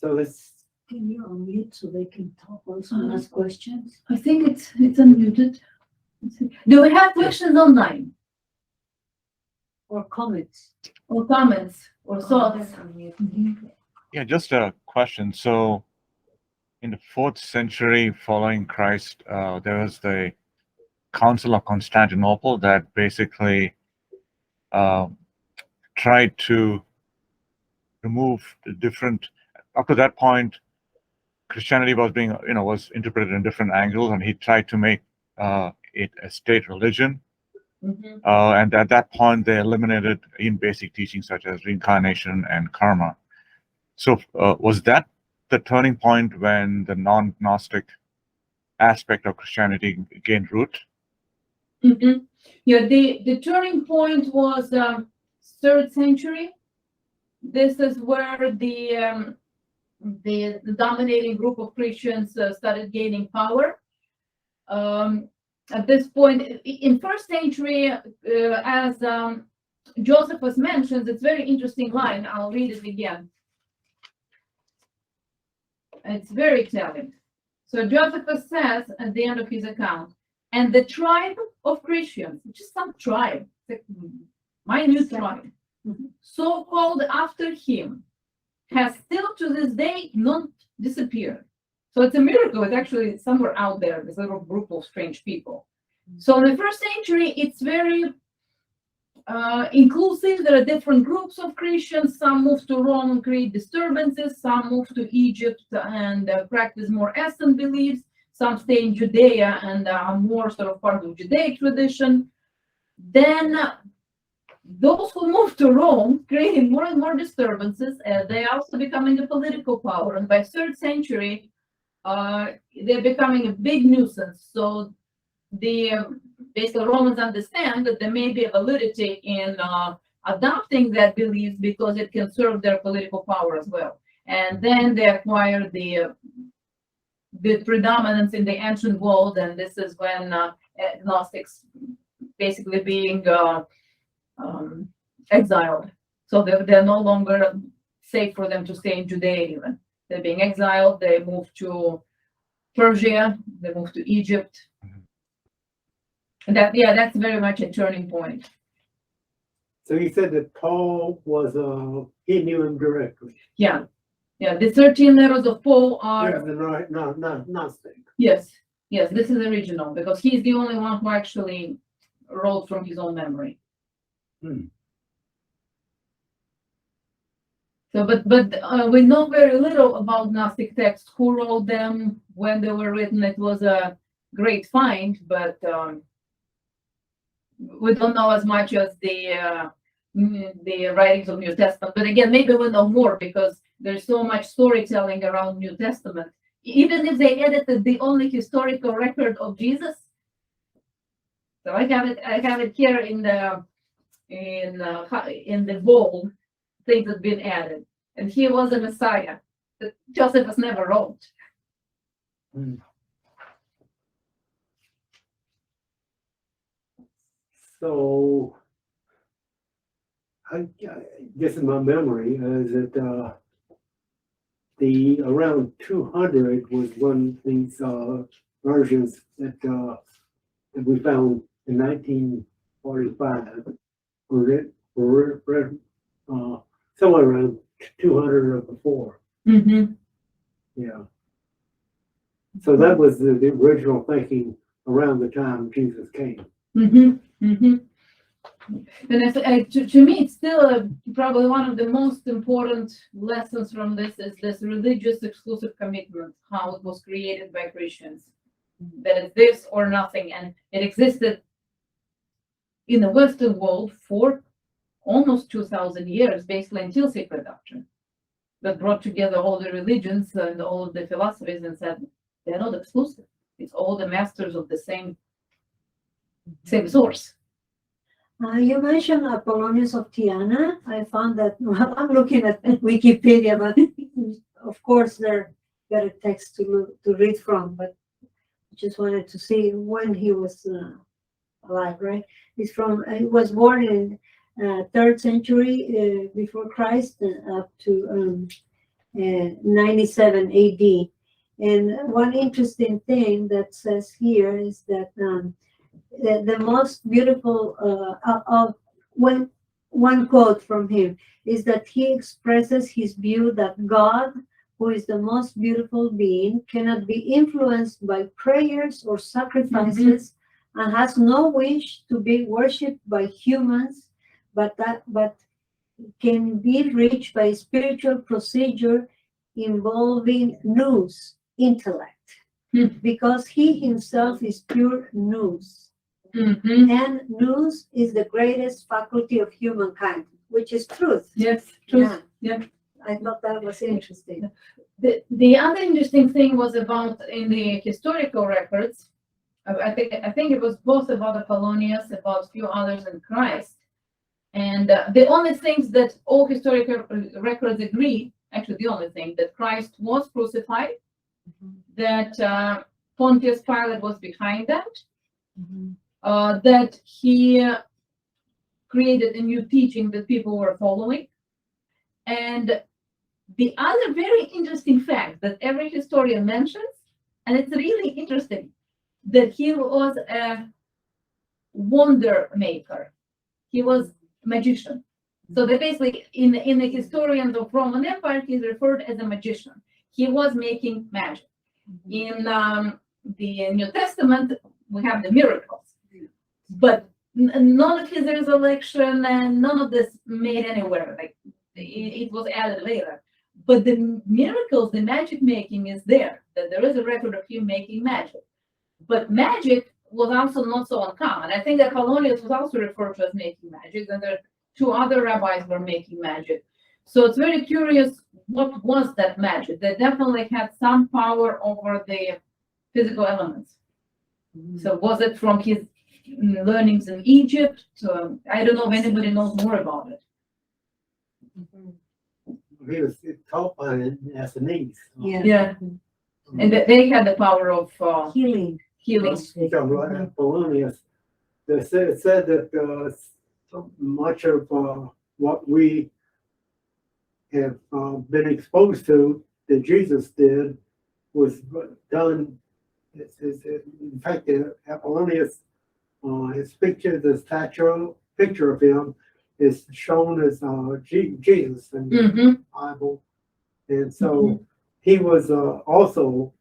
So this, Can you unmute so they can talk also and ask questions? I think it's unmuted. Do we have questions online Or comments? or comments or Oh, thoughts? that's unmuted. Mhm. Yeah, just a question. So, in the 4th century following Christ, there was the Council of Constantinople that basically tried to remove the different. Up to that point, Christianity was being, was interpreted in different angles, and he tried to make it a state religion. Mhm. And at that point, they eliminated in basic teachings such as reincarnation and karma. So was that the turning point when the non-Gnostic aspect of Christianity gained root? Mhm. Yeah, the turning point was 3rd century. This is where the dominating group of Christians started gaining power. At this point, in 1st century, as Josephus mentions, it's a very interesting line. I'll read it again. It's very telling. So Josephus says at the end of his account, and the tribe of Christians, which is some tribe, minute tribe, so called after him, has still to this day not disappeared. So it's a miracle. It's actually somewhere out there, this little group of strange people. So in the 1st century, it's very inclusive. There are different groups of Christians. Some move to Rome and create disturbances. Some move to Egypt and practice more Eastern beliefs. Some stay in Judea and are more sort of part of Judaic tradition. Then those who move to Rome, creating more and more disturbances, they are also becoming a political power. And by 3rd century, they're becoming a big nuisance. So basically Romans understand that there may be a validity in adopting that belief because it can serve their political power as well. And then they acquire the predominance in the ancient world, and this is when Gnostics basically being exiled. So they're no longer safe for them to stay in Judea even. They're being exiled, they move to Persia, they move to Egypt. And that's very much a turning point. so you said that Paul was, he knew him directly. Yeah, the 13 letters of Paul are, There's the not Gnostic. yes, Yes, this is original, because he's the only one who actually wrote from his own memory. Hmm. So, but we know very little about Gnostic texts, who wrote them, when they were written. It was a great find, but we don't know as much as the writings of New Testament. But again, maybe we know more because there's so much storytelling around New Testament. Even if they edited the only historical record of Jesus. So I have it here in the bold things that been added. And he was a Messiah that Josephus never wrote. So I guess in my memory is that the around 200 was one of these versions that we found in 1945. Were somewhere around 200 or before. Mm-hmm. Yeah. So that was the original thinking around the time Jesus came. Mm-hmm. Mm-hmm. And to me, it's still probably one of the most important lessons from this is this religious exclusive commitment, how it was created by Christians, that it's this or nothing, and it existed in the Western world for almost 2,000 years, basically until sacred doctrine, that brought together all the religions and all of the philosophies and said they're not exclusive. It's all the masters of the same source. You mentioned Apollonius of Tyana. I found that, well, I'm looking at Wikipedia, but of course there are better texts to read from, but just wanted to see when he was alive, right? He was born in 3rd century before Christ up to 97 AD. And one interesting thing that says here is that the most beautiful one quote from him is that he expresses his view that God, who is the most beautiful being, cannot be influenced by prayers or sacrifices and has no wish to be worshipped by humans, but can be reached by spiritual procedure involving nous, intellect, because he himself is pure nous. Mm-hmm. And nous is the greatest faculty of humankind, which is truth. Yes, truth. Yeah. I thought that was interesting. The other interesting thing was about in the historical records. I think it was both about Apollonius, about a few others, and Christ. And the only things that all historical records agree, actually the only thing, that Christ was crucified, that Pontius Pilate was behind that, that he created a new teaching that people were following. And the other very interesting fact that every historian mentions, and it's really interesting, that he was a wonder maker. He was a magician. So they basically, in the historians of Roman Empire, he's referred as a magician. He was making magic. In the New Testament, we have the miracles. But none of his resurrection and none of this made anywhere. Like it was added later. But the miracles, the magic making is there. That there is a record of him making magic. But magic was also not so uncommon. I think that Apollonius was also referred to as making magic, and there are 2 other rabbis were making magic. So it's very curious, what was that magic? They definitely had some power over the physical elements. So was it from his learnings in Egypt? I don't know if anybody knows more about it. He was taught by an Athenians. Yeah. And they had the power of Healing. healing. Apollonius. It said that so much of what we have been exposed to that Jesus did was done. In fact, Apollonius, his picture, the picture of him is shown as Jesus in the Bible. And so he was also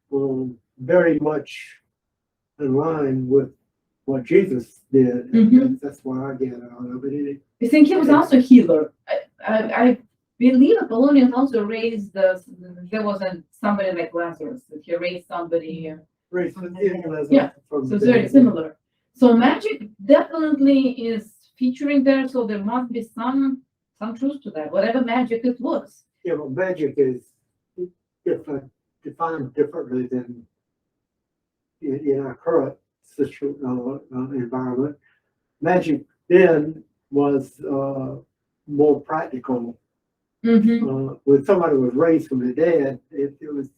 very much in line with what Jesus did. Mhm. That's what I get out of it. I think he was also a healer. I believe Apollonius also raised there wasn't somebody like Lazarus, that he raised somebody. Raised from the Yeah, from So the it's very dead. similar. So magic definitely is featuring there, so there must be some truth to that, whatever magic it was. Yeah, but magic is different, defined differently than in our current environment. Magic then was more practical. Mm-hmm. When somebody was raised from the dead, it was,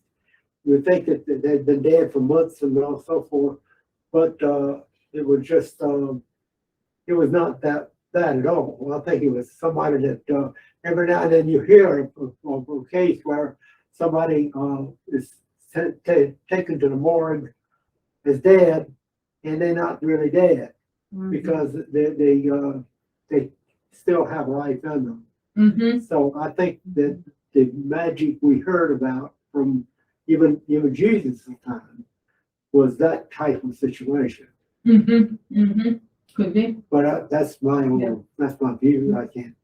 you would think that they'd been dead for months and so forth, but it was just, it was not that at all. Well, I think it was somebody that every now and then you hear of a case where somebody is taken to the morgue as dead, and they're not really dead because they still have life in them. Mm-hmm. So I think that the magic we heard about from even Jesus' time was that type of situation. Mm-hmm. Mm-hmm. Could be. But that's my own, Yeah. that's my view. I can't.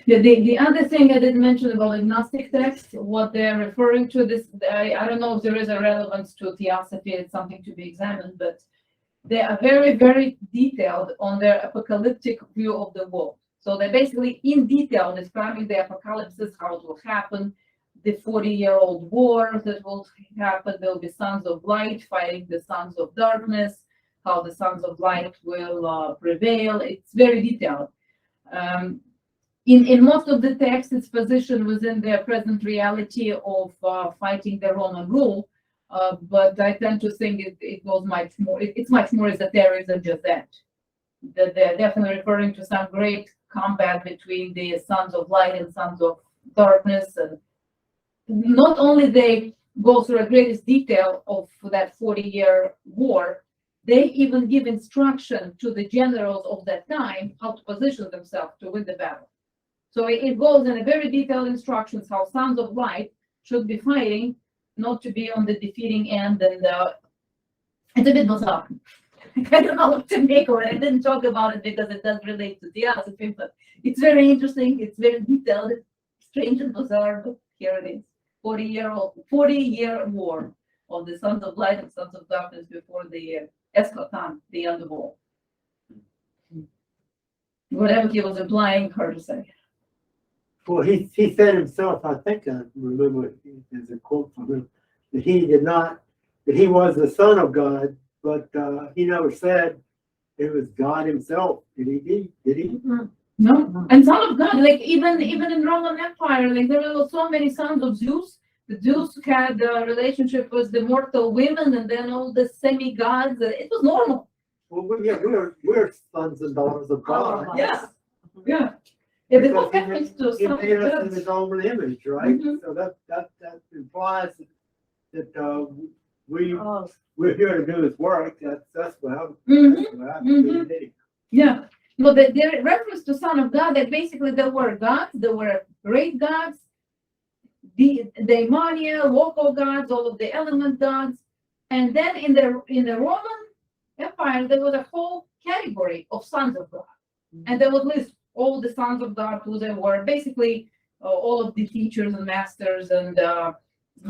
Yeah, the other thing I didn't mention about agnostic texts, what they're referring to, this, I don't know if there is a relevance to theosophy, it's something to be examined, but they are very, very detailed on their apocalyptic view of the world. So they're basically in detail describing the apocalypse, how it will happen, the 40-year-old war that will happen, there will be sons of light fighting the sons of darkness, how the sons of light will prevail. It's very detailed. In most of the texts, it's positioned within their present reality of fighting the Roman rule, but I tend to think it goes much more. It's much more esoteric than just that. That they're definitely referring to some great combat between the sons of light and sons of darkness, and not only they go through the greatest detail of that 40-year war, they even give instruction to the generals of that time how to position themselves to win the battle. So it goes in a very detailed instructions how sons of light should be fighting, not to be on the defeating end, and it's a bit bizarre. I don't know what to make of it. I didn't talk about it because it does relate to theosophy, but it's very interesting. It's very detailed, it's strange and bizarre, but here it is. 40-year war of the sons of light and sons of darkness before the eschaton, the end of all. Whatever he was implying, hard to say. Well, he said himself, I think I remember there's a quote from him, that he was the son of God, but he never said it was God himself. Did he? No, and son of God, like even in Roman Empire, like there were so many sons of Zeus. The Zeus had a relationship with the mortal women, and then all the semi-gods. It was normal. Well, we're sons and daughters of God. Yeah, yeah. Yeah, the whole Because reference to he some made us in gods. his own image, right? Mhm. So that implies that we're Oh, here to do his work. That's what Mhm. happened. Yeah, no, the reference to Son of God, that basically there were gods, there were great gods, the daimonia, local gods, all of the element gods, and then in the Roman Empire there was a whole category of sons of God, and they would list all the sons of God who they were, basically all of the teachers and masters, and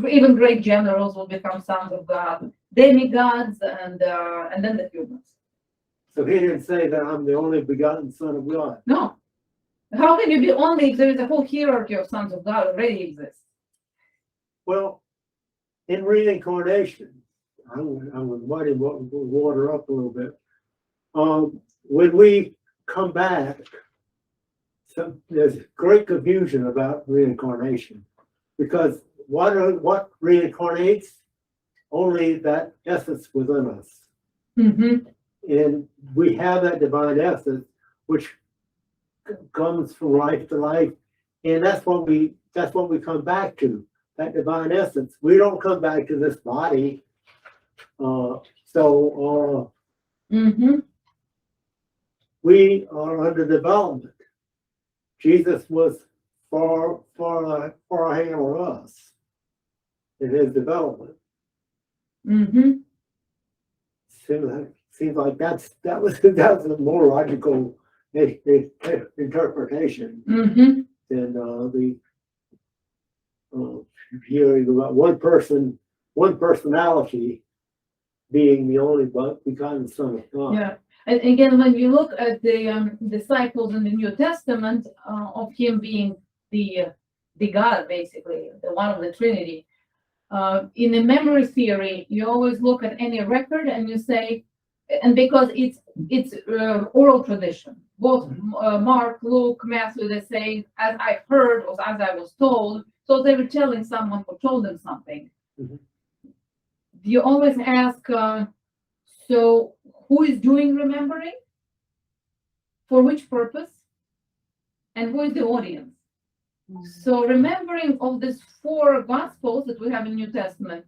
even great generals will become sons of God, demigods, and then the humans. So he didn't say that I'm the only begotten son of God. No. How can you be only if there is a whole hierarchy of sons of God already exists? Well, in reincarnation, I'm going to muddy water up a little bit. When we come back, there's great confusion about reincarnation, because what reincarnates? Only that essence within us. Mm-hmm. And we have that divine essence, which comes from life to life, and that's what we come back to, that divine essence. We don't come back to this body. Mm-hmm. We are under development. Jesus was far ahead of us in his development. Mm-hmm. seems like that was a more logical interpretation Mm-hmm. than the hearing about one personality being the only begotten Son of God. Yeah, and again, when you look at the disciples in the New Testament of him being the God, basically, the one of the Trinity, in the memory theory, you always look at any record and you say, and because it's oral tradition, both Mark, Luke, Matthew, they say, as I heard or as I was told, so they were telling someone who told them something. Mhm. You always ask, so who is doing remembering? For which purpose? And who is the audience? So remembering of these four gospels that we have in New Testament,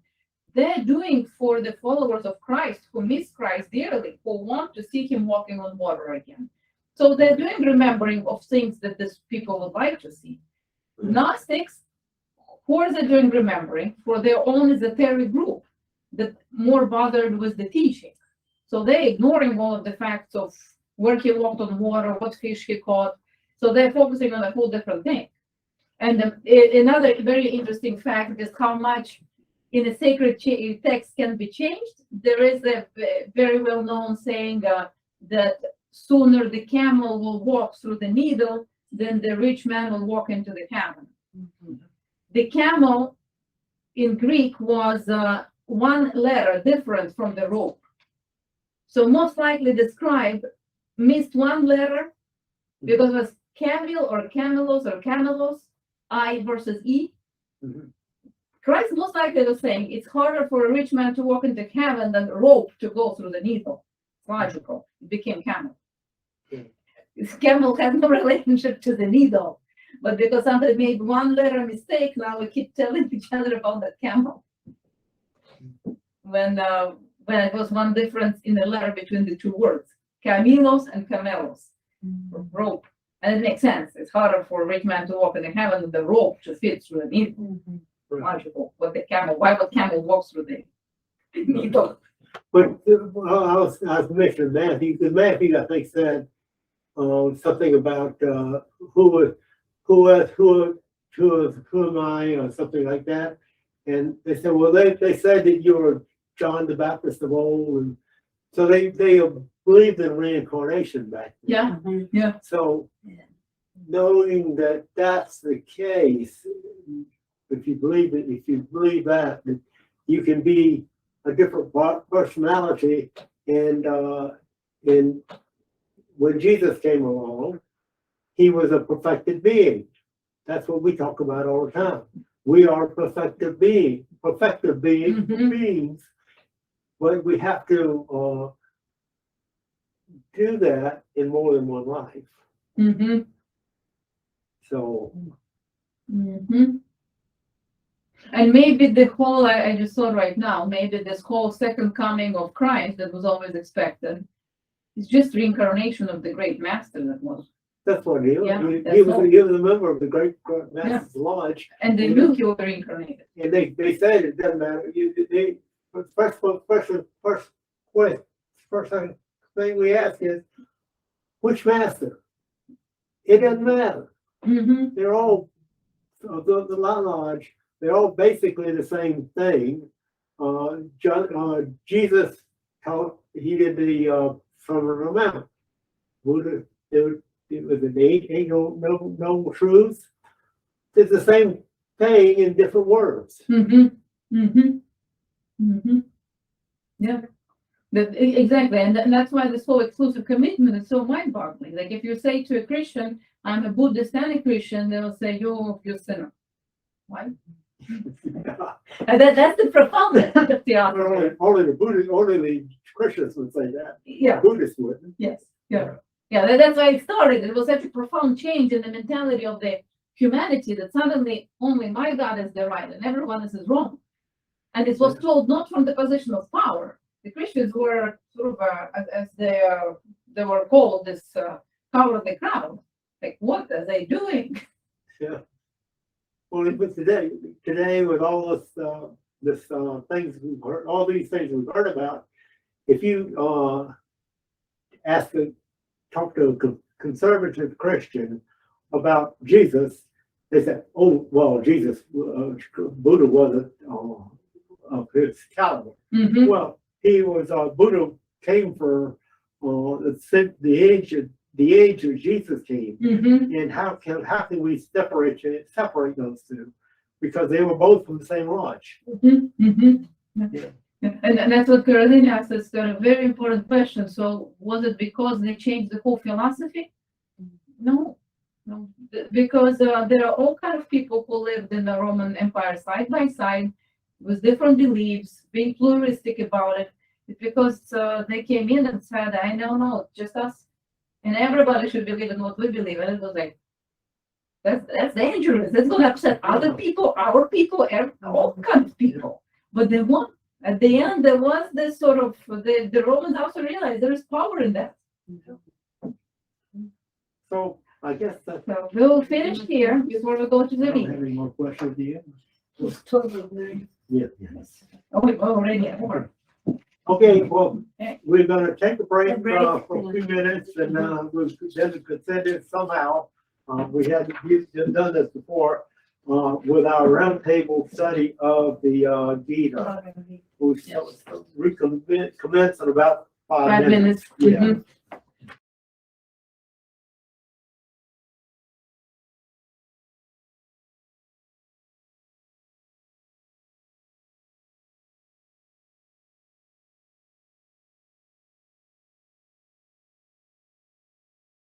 they're doing for the followers of Christ who miss Christ dearly, who want to see him walking on water again. So they're doing remembering of things that these people would like to see. Gnostics, who are they doing remembering? For their own esoteric group that more bothered with the teaching. So they're ignoring all of the facts of where he walked on water, what fish he caught. So they're focusing on a whole different thing. And another very interesting fact is how much in a sacred text can be changed. There is a very well-known saying that sooner the camel will walk through the needle than the rich man will walk into the cavern. The camel in Greek was one letter different from the rope. So most likely the scribe missed one letter because it was camel or camelos or camelos, I versus E. Mhm. Christ most likely was saying it's harder for a rich man to walk into heaven than a rope to go through the needle. It's logical. It became camel. This camel has no relationship to the needle. But because somebody made one letter mistake, now we keep telling each other about that camel. When it was one difference in the letter between the two words, camelos and camelos, rope. And it makes sense. It's harder for a rich man to walk in the heaven than the rope to fit through the needle. Logical. But the camel, why would camel walk through the needle? But I was mentioning Matthew, because Matthew, I think, said something about who am I, or something like that. And they said, well, they said that you were John the Baptist of old, and so they believed in reincarnation back then. Yeah, yeah. So knowing that that's the case, if you believe that you can be a different personality, and when Jesus came along, he was a perfected being. That's what we talk about all the time. We are perfected beings, but we have to do that in more than one life. Mm-hmm. So Mm-hmm. And maybe the whole, I just saw right now, maybe this whole second coming of Christ that was always expected is just reincarnation of the great master that was. that's what he was. Yeah, He that's was all. he was a member of the Great Master's Lodge. And they knew he was reincarnated. And they said it doesn't matter. First thing we ask is, which master? It doesn't matter. Mm-hmm. They're all the lodge. They're all basically the same thing. Jesus taught, he did the Sermon on the Mount. Buddha, it was an eight noble truths. It's the same thing in different words. Mm-hmm. Mm-hmm. Mm-hmm. Yeah. Exactly. And that's why this whole exclusive commitment is so mind-boggling. Like if you say to a Christian, I'm a Buddhist and a Christian, they'll say, you're a sinner. Why? And that's the profoundness of theology. Only the Christians would say that. Yeah. Buddhists wouldn't. Yes. Yeah. Yeah. That's why it started. It was such a profound change in the mentality of the humanity that suddenly only my God is the right and everyone else is wrong. And it was told not from the position of power. The Christians were sort of, as they were called, this power of the crowd. Like, what are they doing? Yeah. Well, but today with all this things we've heard, all these things we've heard about, if you, talk to a conservative Christian about Jesus, they said, oh, well, Jesus, Buddha wasn't, of his caliber. Mhm. Well, he was, Buddha came for, the age of Jesus came. Mhm. And how can we separate those two? Because they were both from the same lodge. Mhm. Mhm. Yeah. And that's what Carolina asked. It's a very important question. So was it because they changed the whole philosophy? No, no, because there are all kind of people who lived in the Roman Empire side by side with different beliefs, being pluralistic about it. It's because they came in and said, "I don't know, just us, and everybody should believe in what we believe." And it was like, that's dangerous. That's going to upset other people, our people, all kinds of people. But they won. At the end, there was this sort of the Romans also realized there is power in that. So I guess that. So we'll finish here before we go to I the don't have meeting. any more questions, do you? It's totally. Yeah. Oh, we already have more. Okay, well, we're gonna take a break, A break. for a few minutes and, we'll then consider it somehow. We had done this before, with our roundtable study of the, deed. We commence in about 5 5 minutes. minutes. Yeah. Mhm.